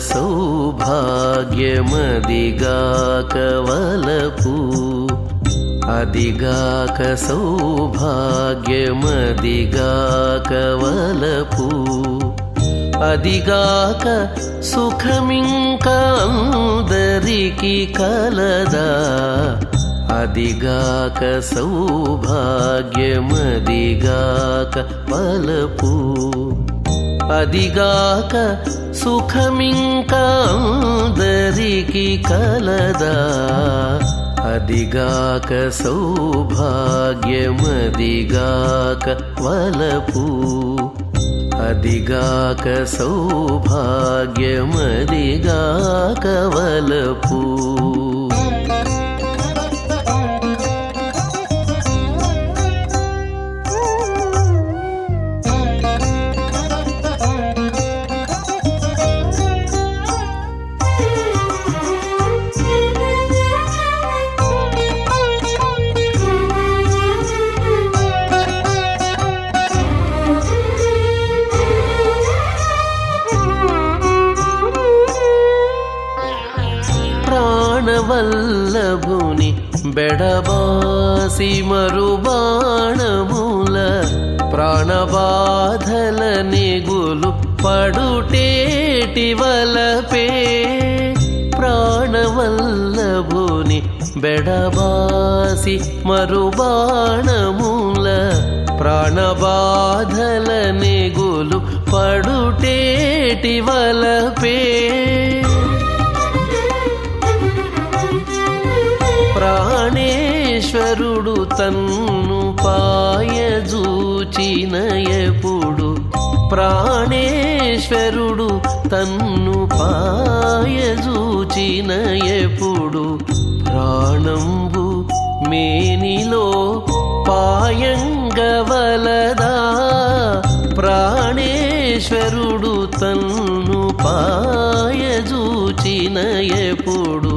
సౌభాగ్యమదిగాక వలపు అదిగాక సౌభాగ్యమదిగాక వలపు అదిగాక సుఖమింకా అందరికి కలదా అదిగాక సౌభాగ్యమదిగాక వలపు అదిగాక సుఖమింకా అందరికి కలదా అదిగాక సౌభాగ్యమదిగాక వలపు అదిగాక సౌభాగ్యమదిగాక వలపు ప్రాణవల్లభుని బెడబాసి మరుబాణముల ప్రాణబాధల నిగులు పడుటేటి వలపే ప్రాణవల్లభుని బెడబాసి మరుబాణముల ప్రాణబాధల నిగులు పడుటేటి వలపే ప్రాణేశ్వరుడు తన్ను పాయజూచిన ఎప్పుడు ప్రాణేశ్వరుడు తన్ను పాయజూచిన ఎప్పుడు ప్రాణంబు మేనిలో పాయంగవలదా ప్రాణేశ్వరుడు తన్ను పాయజూచిన ఎప్పుడు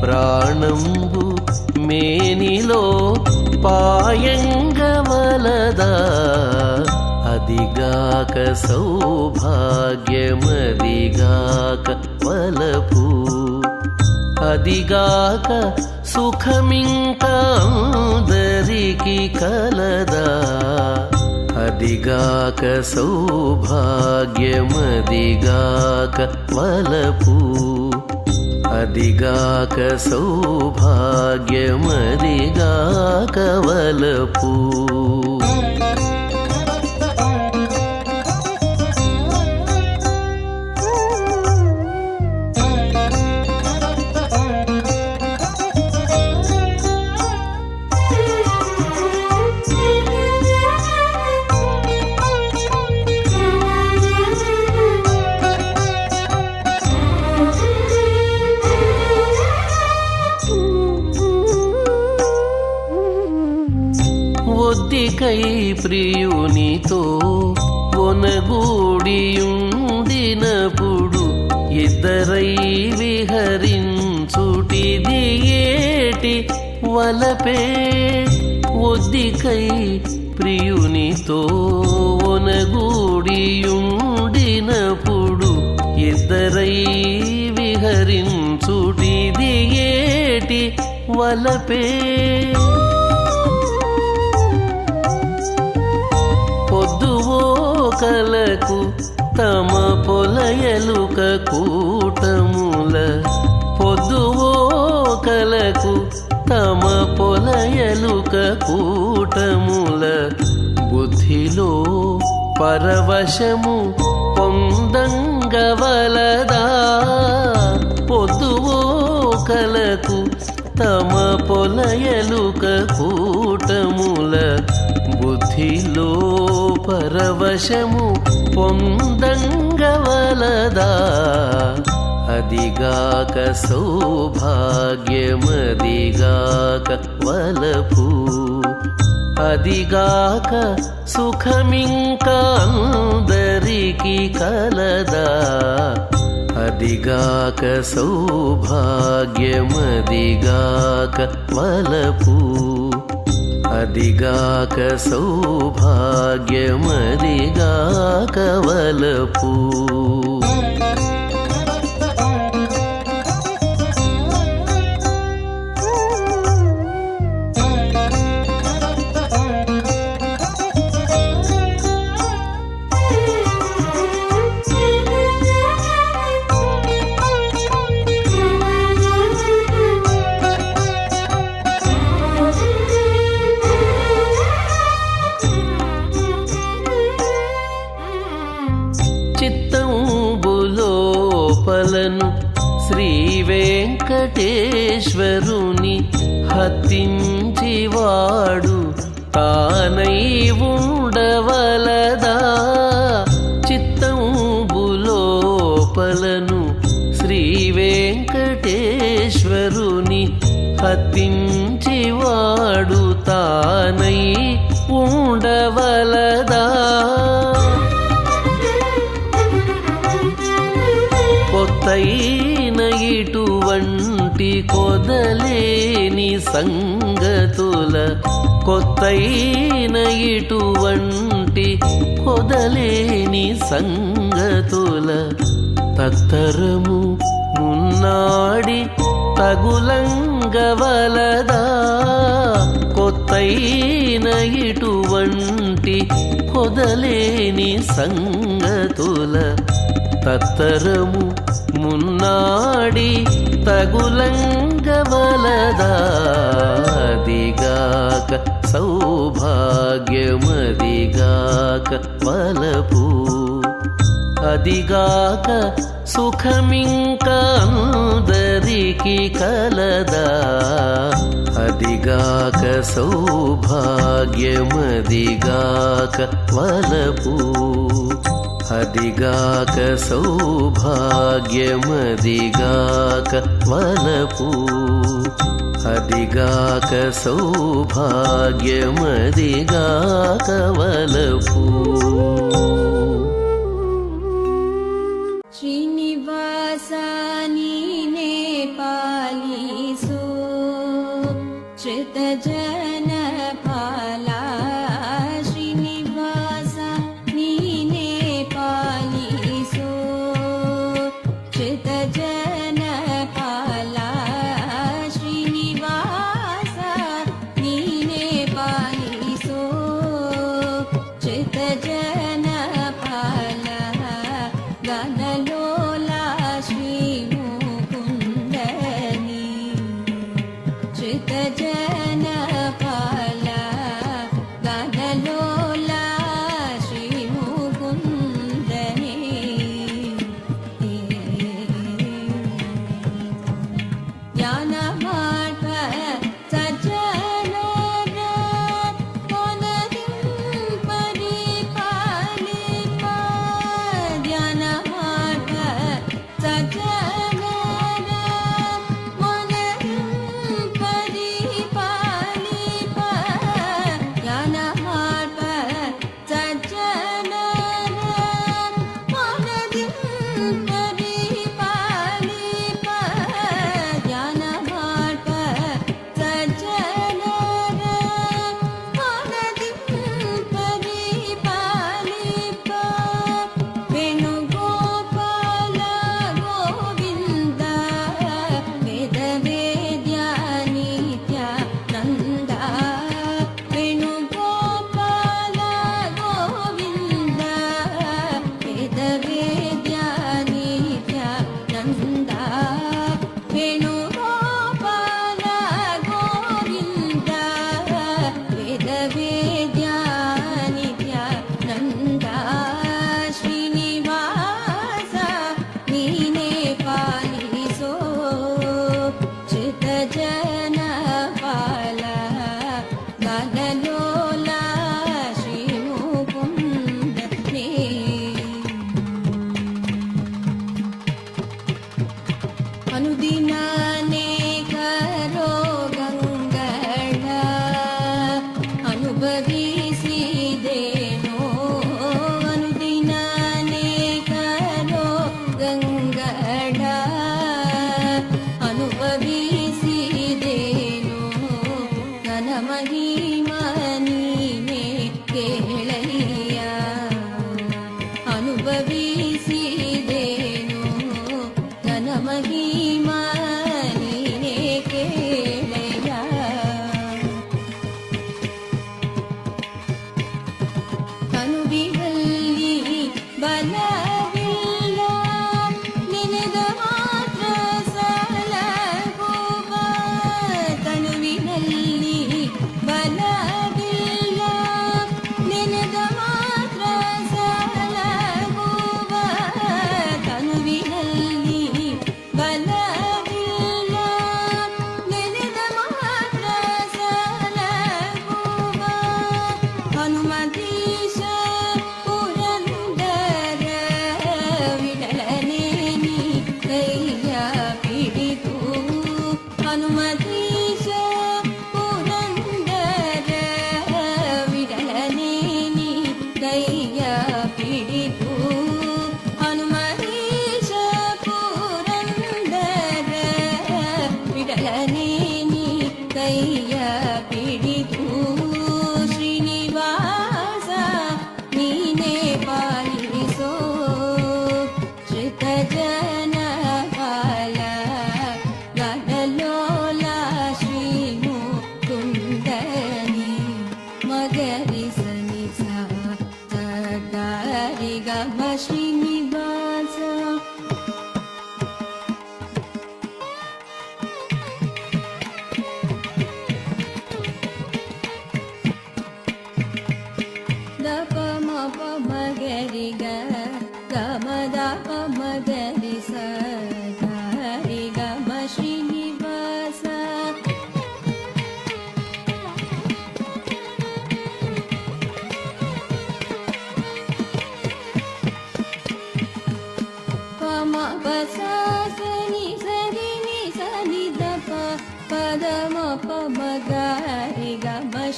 ప్రాణంబు మేనిలో పాయంగవలదా అదిగాక సౌభాగ్యమదిగాక వలపు అదిగాక సుఖమింకా అందరికి కలదా అదిగాక సౌభాగ్యమదిగాక వలపు అదిగాక సౌభాగ్యమదిగాక వలపు ఒద్దికై ప్రియునితో ఒనగూడియుండినప్పుడు ఇద్దరై విహరించుటిది ఏటి వలపే ఒద్దికై ప్రియునితో ఒనగూడియుండినప్పుడు ఇద్దరై విహరించుటిది ఏటి వలపే పొద్దువోకలకు తమ పొలయలుక కూటముల పొద్దువోకలకు తమ పొలయలుక కూటముల బుద్ధిలో పరవశము పొందంగవలదా పొద్దువోకలకు తమ పొలయలుక కూటముల బుద్ధిలో పరవశము పొందంగవలదా అదిగాక సౌభాగ్యమదిగాక వలపు అదిగాక సుఖమింకా అందరికి కలదా అదిగాక సౌభాగ్యమదిగాక వలపు అదిగాక సౌభాగ్యమదిగాక వలపు వెంకటేశ్వరుని హత్తించివాడు తానై ఉండవలదా చిత్తంబులోపలను శ్రీ వెంకటేశ్వరుని హత్తించివాడు తానై ఉండవలదా కొత్తైన ఇటువంటి కొదలేని సంగతుల కొత్తైన ఇటువంటి కొదలేని సంగతుల తత్తరము మున్నాడి తగులంగవలదా కొత్తైన ఇటువంటి కొదలేని సంగతుల తత్తరము మున్నాడి తగులంగవలదా అదిగాక సౌభాగ్యమదిగాక వలపు అదిగాక సుఖమింక అందరికి కలదా అదిగాక సౌభాగ్యమదిగాక వలపు అదిగాక సౌభాగ్యమదిగాక వలపు అదిగాక సౌభాగ్యమదిగాక వలపు ಶ್ರೀನಿವಾಸನಿ ನೇ ಪಾಲಿಸು ಶ್ರಿತ ಜನ ಪಾಲ ಶ್ರೀನಿವಾಸ ನೀನೇ ಪಾಲಿಸು ಶ್ರಿತ ಜನ ಪಾಲ ಶ್ರೀನಿವಾಸ ನೀನೇ ಪಾಲಿಸು ಶ್ರಿತ ಜನ ಪಾಲ ಗನಲೋಲಾ ಶ್ರೀ ಮುಕುಂದನಿ ಶ್ರಿತ ಜನ ಫಲ ಗನಲೋಲಾ ಶ್ರೀ ಮುಕುಂದನಿ ಜ್ಞಾನ ಮಾಡ ಸಜ್ಜನರ ಮೊನದಿ ಪರಿಪಾಲಿಪ ಧ್ಯಾನ ಮಾಡ ಸಜ್ಜನರ ಮೊನದಿ ಪರಿಪಾಲಿಪ ಧ್ಯಾನ ಮಾಡ ಸಜ್ಜನರ ಮೊನದಿ ಪರಿಪಾಲಿಪ ಧ್ಯಾನ ಮಾಡ ಸಜ್ಜನರ ಮೊನದಿ ಪರಿಪಾಲಿಪ ವೇಣುಗೋಪಾಲ ಗೋವಿಂದ ವೇದ ವೇದ್ಯ ನಿತ್ಯಾನಂದ ವೇಣುಗೋಪಾಲ ಗೋವಿಂದ ವೇದ ವೇದ್ಯ ನಿತ್ಯಾನಂದ ವೇಣುಗೋಪಾಲ ಗೋವಿಂದ ವೇದ ವೇದ್ಯ ನಿತ್ಯಾನಂದ ಶ್ರೀನಿವಾಸ ನೀನೇ ಪಾಲಿಸೋ ಶ್ರಿತ ಜನ ಪಾಲ ಗನಲೋಲಾ ಶ್ರೀ ಮುಕುಂದನೇ ಅನುದಿನ ಅನೇಕ ರೋಗಗಳ ಅನುಭವಿಸಿದೇನೋ ಅನುದಿನ ಅನೇಕ ರೋಗಗಳ ಅನುಭವಿಸಿದೇನೋ ನನ್ನ ಮಹಿಮ ನೀನೇ ಕೇಳಯ್ಯ ಅನುಭವಿಸಿದೇನೋ ನನ್ನ ಮಹಿಮ ನೀನೇ ಕೇಳಯ್ಯ ಅನುಬಿನಲ್ಲಿ ಬಲವಿಲ್ಲ ನಿನಗ ಮಾತ್ರ ಸಲಹುವ ತನುವಿನಲ್ಲಿ ಬಲವಿಲ್ಲ ನಿನಗ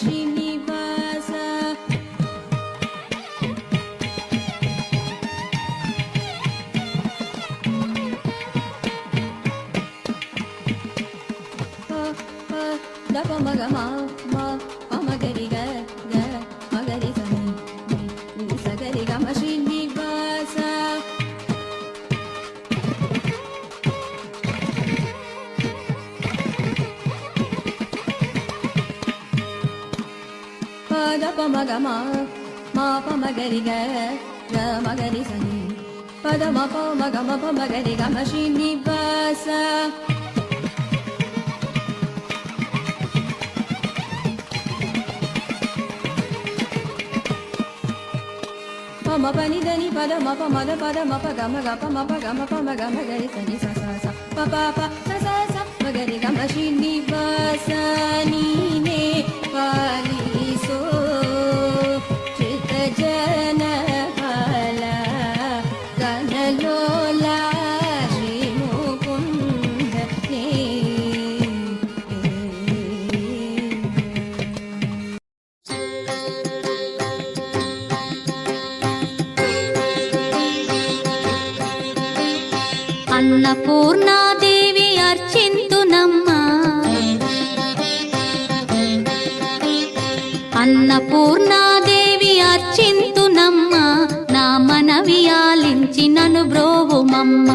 ಶ್ರೀನಿವಾಸ ದಪ ಮಗ ಮಗರಿ ಗ ಮಗರಿ ಸಗರಿ ಗಮ ಶ್ರೀನಿವಾಸ ದಪ ಮಗ ಮಗರಿ ಗ ಮಗರಿ ಸನಿ ಪದ ಮಗ ಮಗರಿ ಗಮ ಶ್ರೀನಿವಾಸ ಮ ಪನಿ ಧನಿ ಪದ ಮಪ ಮದ ಪದ ಮಪ ಗಮ ಗಪ ಮಪ ಗಮ ಪಮ ಗಮ ಗರಿ ಸನಿ ಸ ಸ ಸ ಪ ಪ ಪ ಸ ಸ ಸ ಮಗರಿ ಗಮ ಶ್ರೀನಿವಾಸ ನೀನೇ ಪಾಲಿಸೋ ಚಿತ್ತ ಜನ ಫಲ ಕನಲೋಲ ಶ್ರೀ ಮುಕುಂದ ನೇ అన్నపూర్ణాదేవి అర్చింతునమ్మ అన్నపూర్ణాదేవి అర్చింతునమ్మ నా మనవి ఆలించి నన్ను బ్రోవుమమ్మ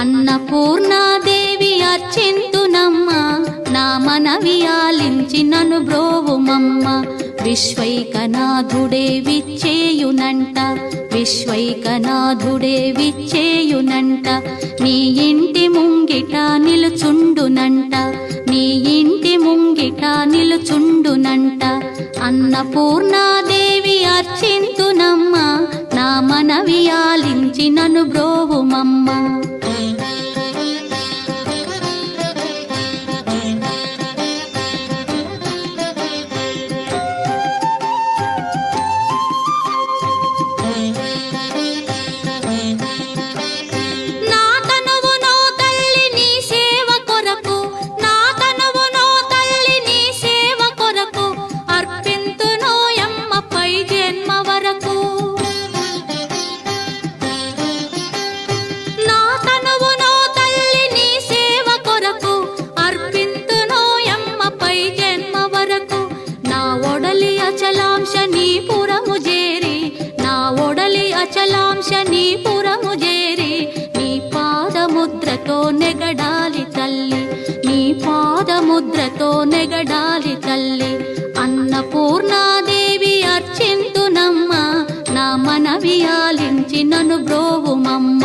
అన్నపూర్ణాదేవి అర్చింతునమ్మ నా మనవి ఆలించి నన్ను బ్రోవుమమ్మ విశ్వైకనాథుడే విచ్చేయునంట విశ్వైకనాథుడే విచ్చేయునంట నీ ఇంటి ముంగిట నిలుచుండునంట నీ ఇంటి ముంగిట నిలుచుండునంట అన్నపూర్ణాదేవి అర్చింతునమ్మ నా మనవి ఆలించి నన్ను బ్రోవుమమ్మ అచలాంశ నీ పురము చేరి నీ పాదముద్రతో నెగడాలి తల్లి నీ పాదముద్రతో నెగడాలి తల్లి అన్నపూర్ణాదేవి అర్చింతునమ్మ నా మనవి ఆలించి నన్ను బ్రోవుమమ్మ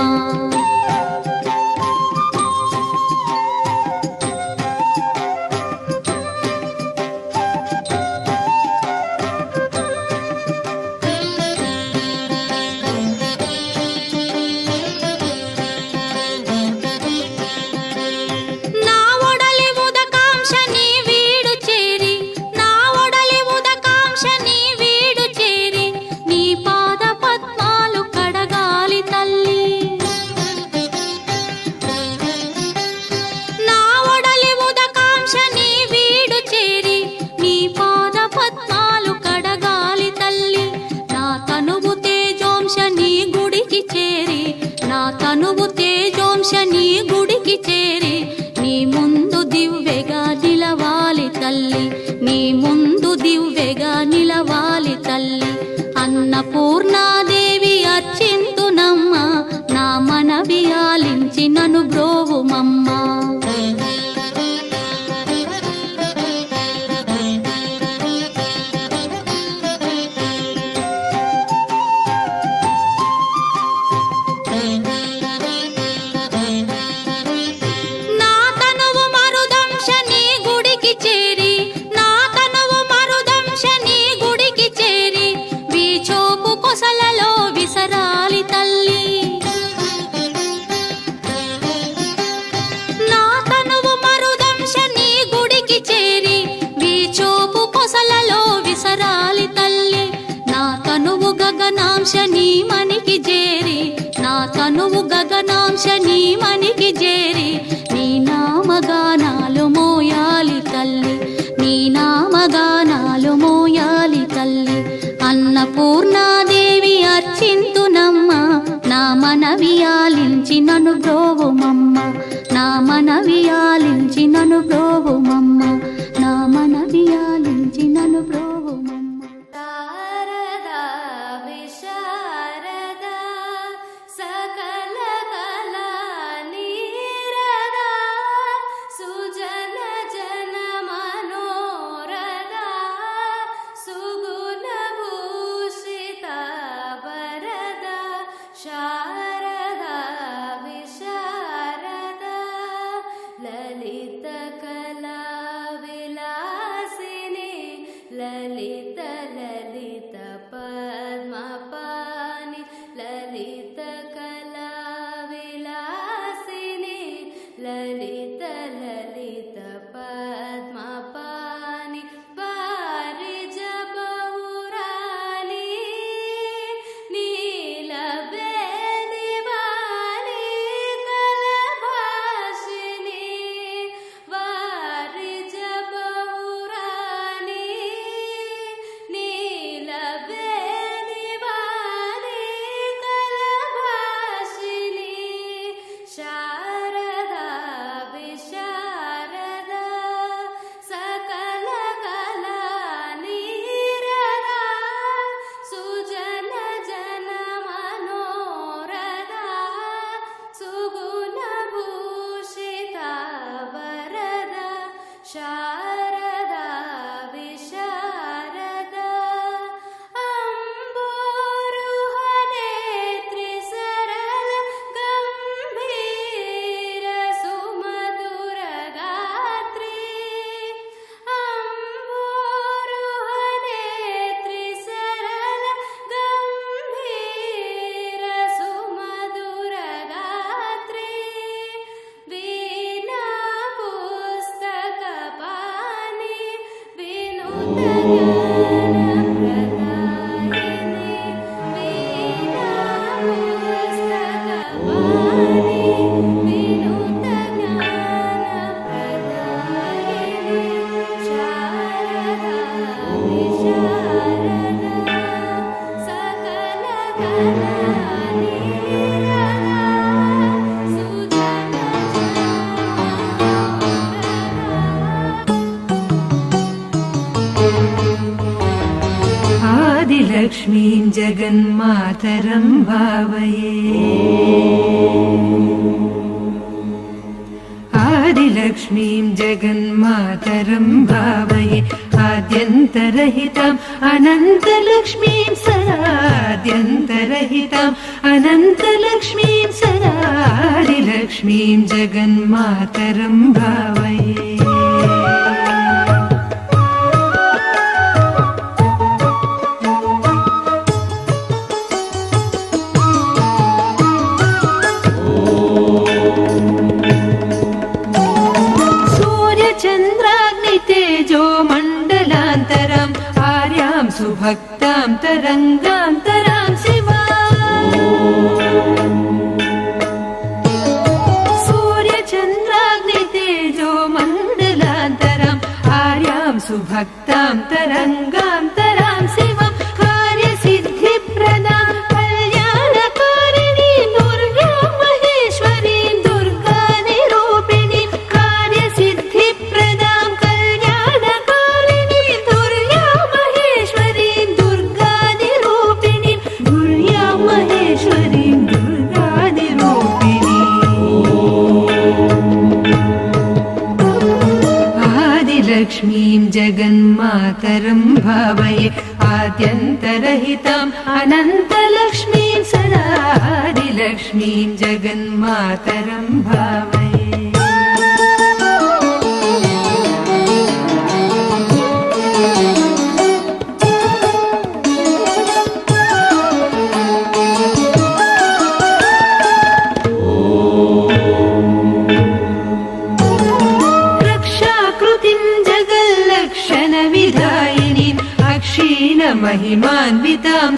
తనువు తేజోంశ నీ గుడికి చేరి నీ ముందు దివ్వెగా నిలవాలి తల్లి నీ ముందు దివ్వెగా నిలవాలి తల్లి అన్నపూర్ణాదేవి అర్చింతునమ్మ నా మనవి ఆలించి నన్ను బ్రోవుమమ్మ నీ మనికి చేరి నా తనువు గగనాంశ నీ మనికి చేరి నీ నామగానాలు మో నన్ను బ్రోవుమమ్మ నా మనవియాలించి నన్ను బ్రోవుమమ్మ శారదా విశారదా సకల కళా నీరదా సుజన జన మనోరదా సుగుణ భూషిత వరదా శారదా విశారదా లలిత కళా విలాసిని లలిత లలిత పద్మపాని లలిత కళా విలాసిని లలిత లలిత పద్మపాని పారిజ బహురాని నీలవేణి వాణి కలభాషిని వారిజ బహురాని నీలవేణి వాణి కలభాషిని శారదా విశారదా సకల కళా నీరదా సుజన జన మనోరదా సుగుణ భూషిత వరదా శారదా విశారదా అంబోరుహనేత్రి సరళ గంభీర సుమధుర గాత్రి అంబోరుహనేత్రి సరళ గంభీర సుమధుర గాత్రి వీణా పుస్తక పాని వినూత జ్ఞానప్రదాయిని వీణా పుస్తక పాని వినూత జ్ఞానప్రదాయిని శారదా విశారదా సకల కళా నీరదా సుజన ఆదిలక్ష్మీం జగన్మాతరం భావయే ఆదిలక్ష్మీం జగన్మాతరం భావయే ఆద్యంతరహితం అనంతలక్ష్మీం సదాద్యంతరహితం అనంతలక్ష్మీం సదా ఆదిలక్ష్మీం జగన్మాతరం భావయే सूर्यचन्द्राग्नितेजो मण्डलान्तरम् आर्यां सुभक्तां तरङ्गान्तरां शिवा सूर्यचन्द्राग्नितेजो मण्डलान्तरम् आर्यां सुभक्तां तरङ्गान्तरां शिवं कार्यसिद्धिप्रदां कल्याणकारिणीं दुर्गां महेश्वरीं दुर्गानिरूपिणीं कार्यसिद्धिप्रदां कल्याणकारिणीं दुर्गां महेश्वरीं दुर्गानिरूपिणीं दुर्गां महेश्वरीं दुर्गानिरूपिणीं आदिलक्ष्मीं जगन्मातरं भावये आद्यन्तरहिताम् अनन्तलक्ष्मीं सदा आदिलक्ष्मीं जगन्मातरं भावये रक्षाकृतिं जगल्लक्षणविधायिनीम् अक्षीणमहिमान्वितां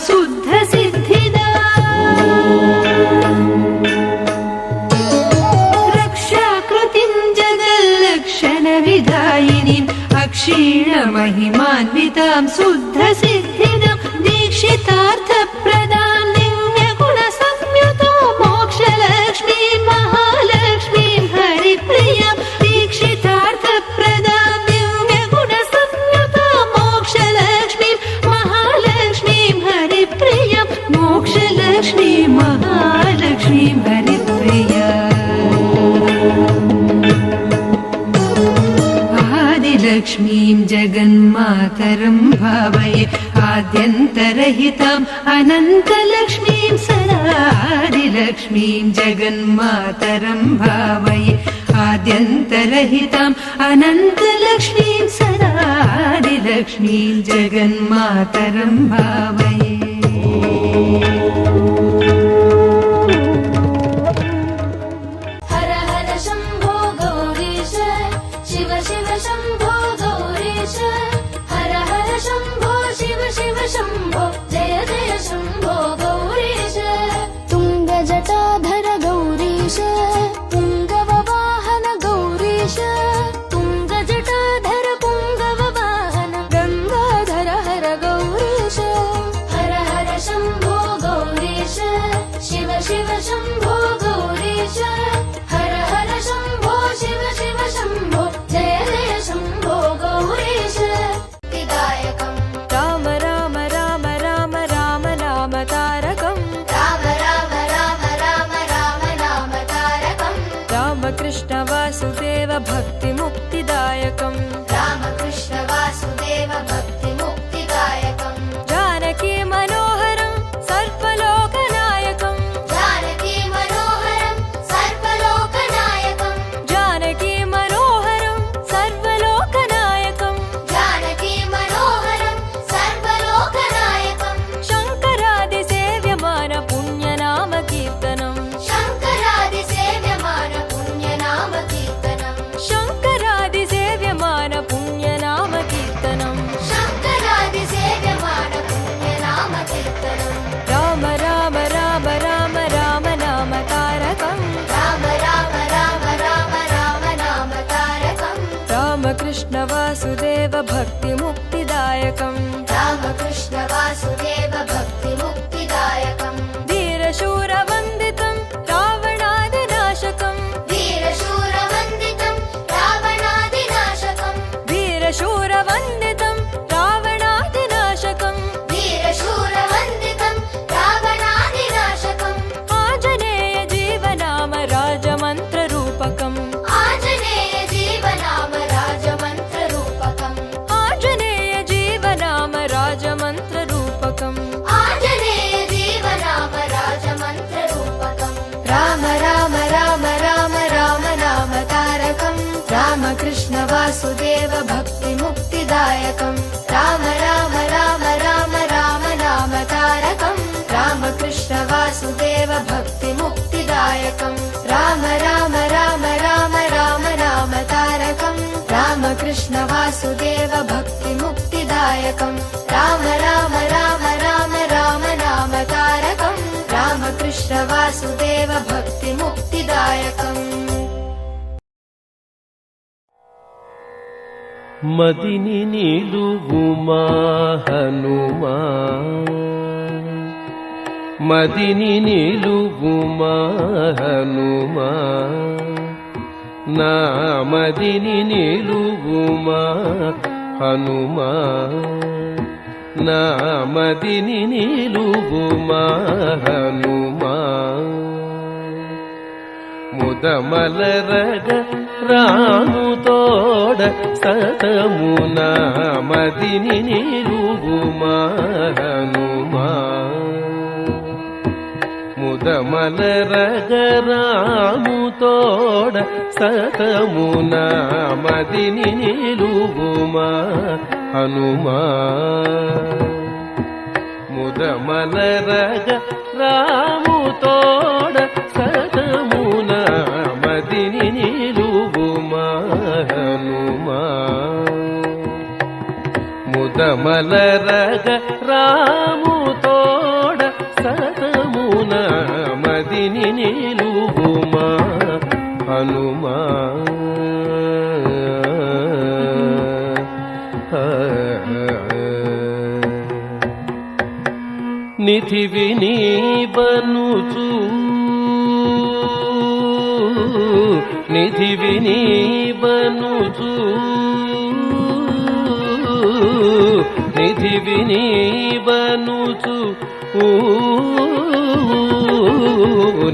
शुद्धसिद्धिदाम् रक्षाकृतिं जगल्लक्षणविधायिनीम् अक्षीणमहिमान्वितां शुद्धसिद्धिदां दीक्षितार्थप्रदां दिव्यगुणसंयुतां मोक्षलक्ष्मीं महालक्ष्मीं हरिप्रियां दीक्षितार्थ आदिलक्ष्मीं जगन्मातरं भावये आद्यन्तरहिताम् अनन्तलक्ष्मीं सदा आदिलक्ष्मीं जगन्मातरं भावये आद्यन्तरहिताम् अनन्तलक्ष्मीं सदा आदिलक्ष्मीं जगन्मातरं भावये। हर हर शम्भो गौरीश शिव शिव शम्भो गौरीश हर हर शम्भो शिव शिव शम्भो जय जय शम्भो गौरीश तुङ्गजटाधर गौरीश पुङ्गववाहन गौरीश तुङ्गजटाधर पुङ्गववाहन गङ्गाधर हर गौरीश हर हर शम्भो गौरीश शिव शिव शम्भो गौरीश हर हर शम्भो शिव शिव शम्भो जय जय शम्भो गौरीश गायकम् राम राम राम राम राम नाम तारकम् राम राम राम राम राम नाम तारकम् रामकृष्ण वासुदेव भक्तिमुक्तिदायकम् रामकृष्ण वासुदेव भक्तिमुक्तिदायकम् जानकी मनोहरं सर्वलोकनायकम् जानकी मनोहरं सर्वलोकनायकम् जानकी मनोहरं सर्वलोकनायकम् जानकी मनोहरं सर्वलोकनायकम् शङ्करादिसेव्यमान पुण्यनाम कीर्तनम् शङ्करादिसेव्यमान पुण्यनाम कीर्तनम् शङ्करादिसेव्यमान पुण्यनाम कीर्तनम् शङ्करादिसेव्यमान पुण्यनाम कीर्तनम् राम राम राम राम राम नाम तारकम् राम राम राम राम राम नाम तारकम् रामकृष्ण वासुदेव भक्तिमुक्तिदायकम् रामकृष्ण वासुदेव भक्तिमुक्तिदायकम् वीरशूरवन्दितं रावणादिनाशकम् वीरशूरवन्दितं रावणादिनाशकम् वीरशूरवन्दितं रावणादिनाशकम् वीरशूरवन्दितं रावणादिनाशकम् आञ्जनेय जीवनाम राजमन्त्ररूपकम् आञ्जनेय जीवनाम राजमन्त्ररूपकम् आञ्जनेय जीवनाम राजमन्त्ररूपकम् आञ्जनेय जीवनाम राजमन्त्ररूपकम् राम राम राम राम राम नाम तारकम् रामकृष्ण वासुदेव भक्तिमुक्तिदायकम् राम राम राम राम राम नाम तारकम् रामकृष्ण वासुदेव भक्तिमुक्तिदायकम् राम राम राम राम राम नाम तारकम् रामकृष्ण वासुदेव भक्तिमुक्तिदायकम् राम राम राम राम राम नाम तारकम् रामकृष्ण वासुदेव भक्तिमुक्तिदायकम् మదిని నిలువుమా హనుమా మదిని నిలువుమా హనుమా నా మదిని నిలువుమా హనుమా నా మదిని నిలువుమా హనుమా ముదమలరగ రాముతోడ సతమున మదిని నిలువుమా హనుమా ముదమలరగ రాముతోడ సతమున మదిని నిలువుమా హనుమా ముదమలరగ రాముతోడ సతమున మదిని నిలువుమా హనుమా ముదమలరగ రాముతోడ సతమున మదిని నిలువుమా హనుమా నిధివి నీవనుచు నిధివి నీవనుచు నిధివి నీవనుచు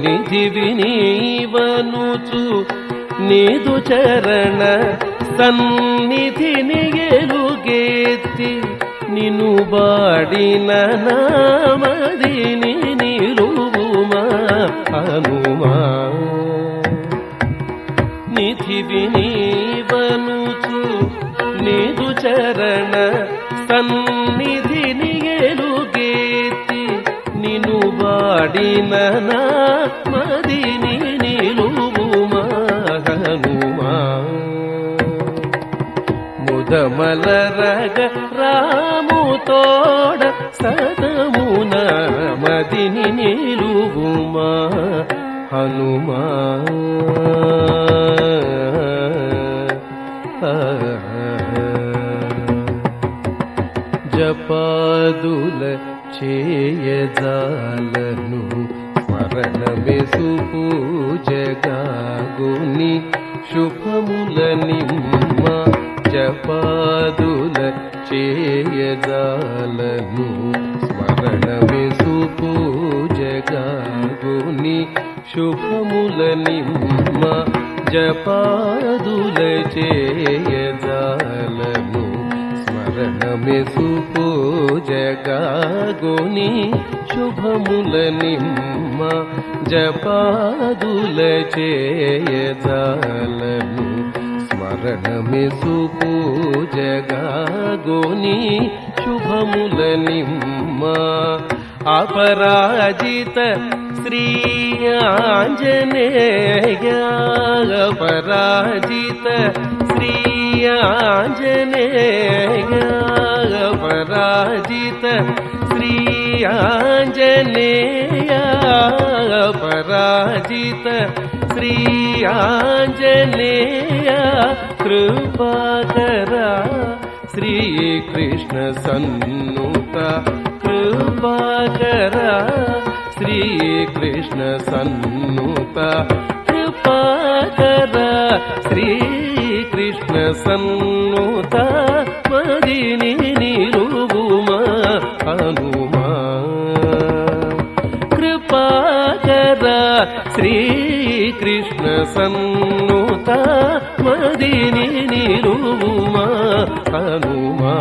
నిధివి నీవనుచు నీదు చరణ ಸನ್ನಿಧಿನಿ ಎಲುಗೆತ್ತಿ ನಿನು ಬಾಡಿನ ನಾಮದಿನಿ ನಿಲುವುಮ ಹನುಮ ನಿಧಿ ವಿನೀವನುಚು ನಿದು ಚರಣ ಸನ್ನಿಧಿನಿ ಎಲುಗೆತ್ತಿ ನಿನು ಬಾಡಿನ ನಾಮದಿನಿ ನಿಲುವುಮ ಹನುಮ ముదమలరగ రాము తోడ సదమున మదిని నిలువుమా హనుమా జపాదుల చేయజాలను స్మరణమే సుపూజగాగుని శుభముల నిమ్మ జపాదుల చేయజాలను స్మరణమే సుపూజగాగుని శుభముల నిమ్మ జపాదుల చేయజాలను స్మరణమే సుపూజగాగుని శుభముల నిమ్మ జపాదుల చేయజాలను స్మరణమే సుపూజగాగుని శుభముల నిమ్మ అపరాజిత శ్రీ ఆంజనేయ అపరాజిత శ్రీ ఆంజనేయ అపరాజిత శ్రీ ఆంజనేయ అపరాజిత శ్రీ ఆంజనేయ కృపాకరా శ్రీకృష్ణ సన్నుత కృపాకరా శ్రీకృష్ణ సన్నుత కృపాకరా శ్రీకృష్ణ సన్నుత మదిని నిలువుమా హనుమా కృపాకరా శ్రీకృష్ణ సన్నుత మదిని నిలువుమా హనుమా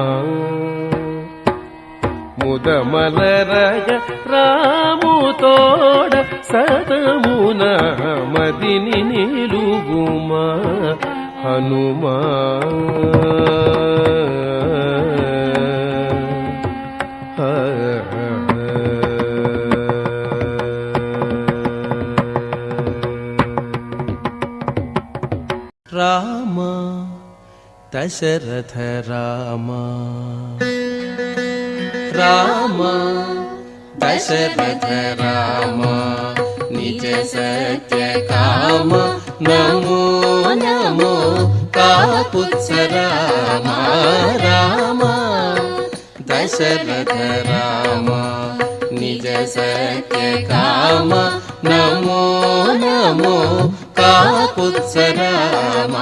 ముదమలరగ రాము తోడ సదమున మదిని నిలువుమా హనుమా రామ దశరథ రామ రామ దశరథ రామ నిజ సత్య కామ నమో నమో కాపుత్స రామ రామ దశరథ రామ నిజ సత్య కామ నమో నమో కాపుత్స రామ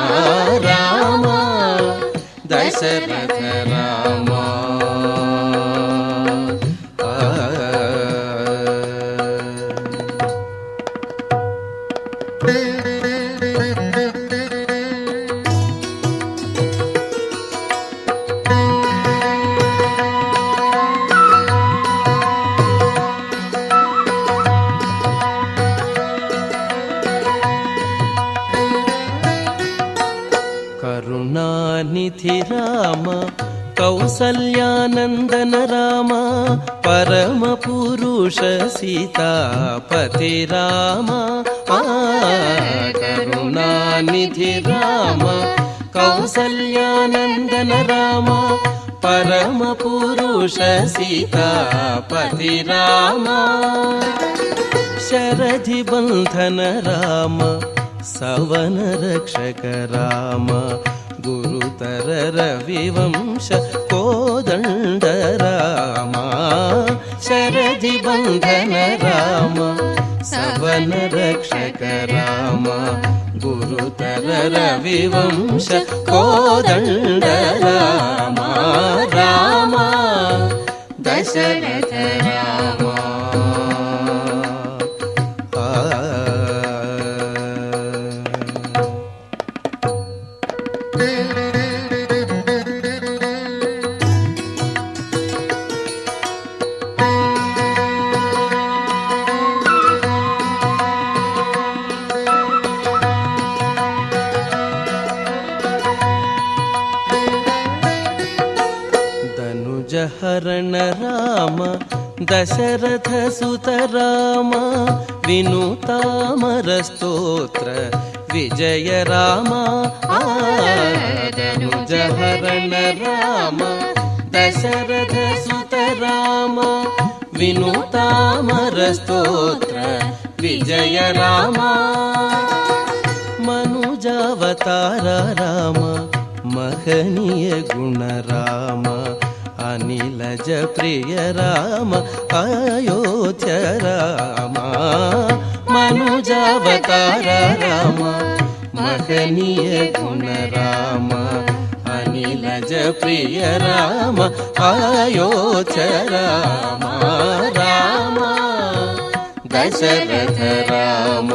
రామ దశరథ రామ కరుణానిధి రామ కౌసల్యానందన రామ పరమ పురుష సీతాపతి రామ కరుణానిధి రామ కౌసల్యానందన రామ పరమ పురుష సీతాపతి రామ శరధి బంధన రామ సవన రక్షక రామ గురుతర రవివంశ కోదండ రామ శరధి బంధన రామ సవన రక్షక రామ గురుతర రవివంశ కోదండ రామ రామ దశరథ రామ ಧನುಜಹರಣ ರಾಮ ದಶರಥ ಸುತ ರಾಮ ವಿನುತಾಮರ ಸ್ತೋತ್ರ ವಿಜಯ ರಾಮ. ಧನುಜಹರಣ ರಾಮ ದಶರಥ ಸುತ ರಾಮ ವಿನುತಾಮರ ಸ್ತೋತ್ರ ವಿಜಯ ರಾಮ. ಮನುಜಾವತಾರ ರಾಮ ಮಹನೀಯ ಗುಣ ರಾಮ ಅನಿಲಜ ಪ್ರಿಯ ರಾಮ ಅಯೋಧ್ಯ ರಾಮ. ಮನುಜಾವತಾರ ರಾಮ ಮಹನೀಯ ಗುಣ ರಾಮ ಅನಿಲಜ ಪ್ರಿಯ ರಾಮ ಅಯೋಧ್ಯ ರಾಮ. ರಾಮ ದಶರಥ ರಾಮ.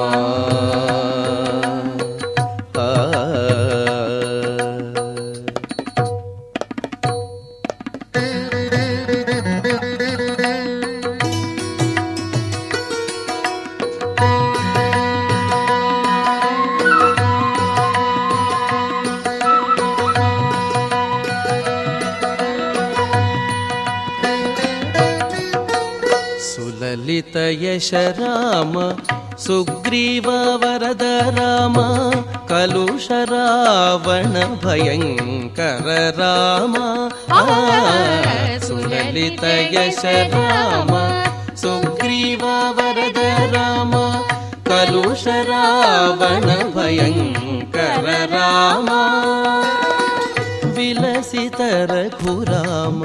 ಸುಲಲಿತ ಯಶ ರಾಮ ಸುಗ್ರೀವ ವರದ ರಾಮ ಕಲುಷ ರಾವಣ ಭಯಂಕರ ರಾಮ. ಸುಲಲಿತ ಯಶ ರಾಮ ಸುಗ್ರೀವ ವರದ ರಾಮ ಕಲುಷ ರಾವಣ ಭಯಂಕರ ರಾಮ. ವಿಲಸಿತ ರಘುರಾಮ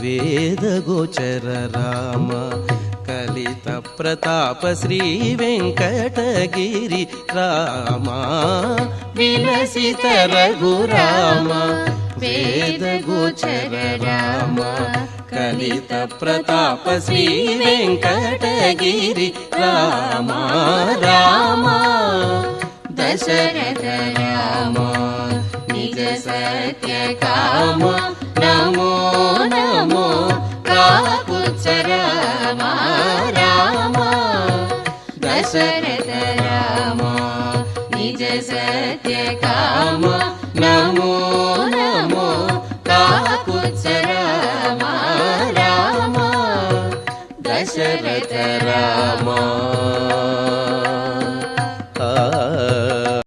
ವೇದ ಗೋಚರ ರಾಮ ಕಲಿತ ಪ್ರತಾಪ ಶ್ರೀ ವೆಂಕಟಗಿರಿ ರಾಮ. ವಿಲಸಿತ ರಘುರಾಮ ವೇದ ಗೋಚರ ರಾಮ ಕಲಿತ ಪ್ರತಾಪ ಶ್ರೀ ವೆಂಕಟಗಿರಿ ರಾಮ. ರಾಮ ದಶರಥ ರಾಮ ನಿಜ ಸತ್ಯ ಕಾಮ. ನಮೋ ನಮೋ ಕಾಕುತ್ಸ ರಾಮ. ರಾಮ ದಶರಥ ರಾಮ ನಿಜ ಸತ್ಯ ಕಾಮ. ನಮೋ ನಮೋ ಕಾಕುತ್ಸ ರಾಮ. ರಾಮ ದಶರಥ ರಾಮ.